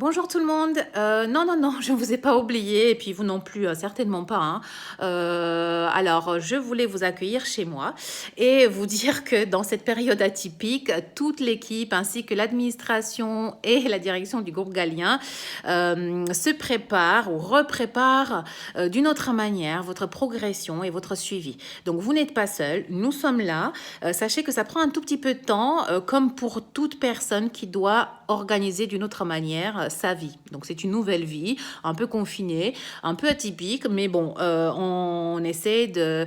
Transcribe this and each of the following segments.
Bonjour tout le monde. Non, non, non, je ne vous ai pas oublié, et puis vous non plus, certainement pas, hein. Alors, je voulais vous accueillir chez moi et vous dire que dans cette période atypique, toute l'équipe ainsi que l'administration et la direction du groupe Galien se préparent ou reprépare d'une autre manière votre progression et votre suivi. Donc, vous n'êtes pas seul, nous sommes là. Sachez que ça prend un tout petit peu de temps, comme pour toute personne qui doit organiser d'une autre manière sa vie. Donc c'est une nouvelle vie, un peu confinée, un peu atypique, mais bon, on essaie de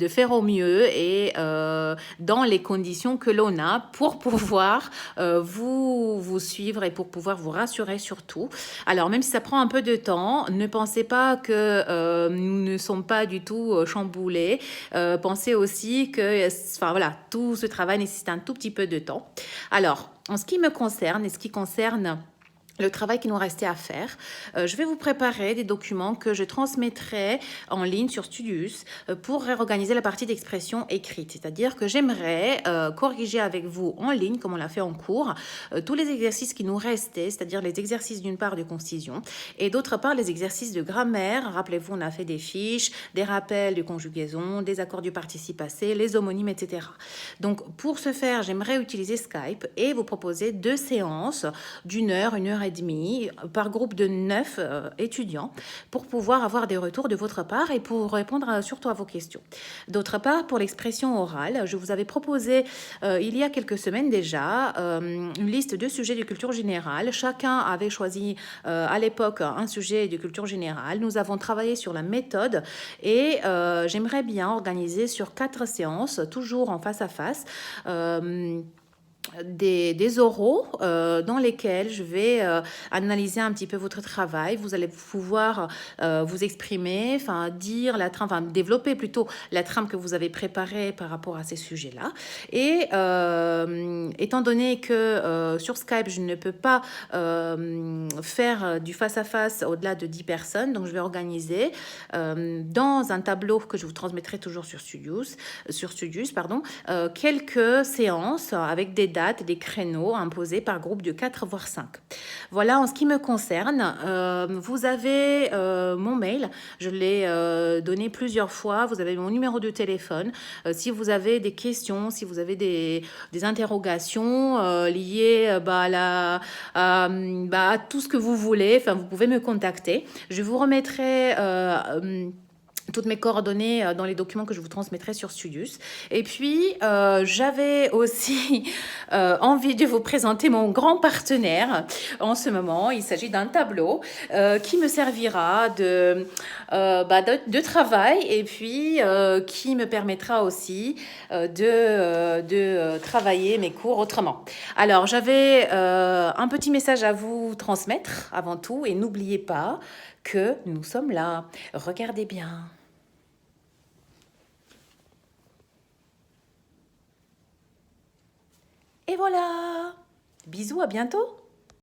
faire au mieux et dans les conditions que l'on a pour pouvoir vous suivre et pour pouvoir vous rassurer surtout. Alors même si ça prend un peu de temps, ne pensez pas que nous ne sommes pas du tout chamboulés. Pensez aussi que, enfin voilà, tout ce travail nécessite un tout petit peu de temps. Alors, en ce qui me concerne et ce qui concerne le travail qui nous restait à faire, je vais vous préparer des documents que je transmettrai en ligne sur Studius pour réorganiser la partie d'expression écrite. C'est-à-dire que j'aimerais corriger avec vous en ligne, comme on l'a fait en cours, tous les exercices qui nous restaient, c'est-à-dire les exercices d'une part de concision et d'autre part les exercices de grammaire. Rappelez-vous, on a fait des fiches, des rappels de conjugaison, des accords du participe passé, les homonymes, etc. Donc pour ce faire, j'aimerais utiliser Skype et vous proposer 2 séances d'une heure et demie par groupe de 9 étudiants pour pouvoir avoir des retours de votre part et pour répondre surtout à vos questions. D'autre part, pour l'expression orale, je vous avais proposé il y a quelques semaines déjà une liste de sujets de culture générale. Chacun avait choisi à l'époque un sujet de culture générale. Nous avons travaillé sur la méthode et j'aimerais bien organiser sur 4 séances, toujours en face à face, des oraux dans lesquels je vais analyser un petit peu votre travail. Vous allez pouvoir vous exprimer, enfin dire la trame, enfin développer plutôt la trame que vous avez préparée par rapport à ces sujets-là. Et étant donné que sur Skype, je ne peux pas faire du face-à-face au-delà de 10 personnes, donc je vais organiser dans un tableau que je vous transmettrai toujours sur Studius, pardon, quelques séances avec des dates, des créneaux imposés par groupe de 4 voire 5. Voilà en ce qui me concerne. Vous avez mon mail, je l'ai donné plusieurs fois. Vous avez mon numéro de téléphone. Si vous avez des questions, si vous avez des interrogations liées à tout ce que vous voulez, enfin, vous pouvez me contacter. Je vous remettrai toutes mes coordonnées dans les documents que je vous transmettrai sur Studius. Et puis, j'avais aussi envie de vous présenter mon grand partenaire en ce moment. Il s'agit d'un tableau qui me servira de travail et puis qui me permettra aussi de travailler mes cours autrement. Alors, j'avais un petit message à vous transmettre avant tout et n'oubliez pas que nous sommes là. Regardez bien. Et voilà. Bisous, à bientôt.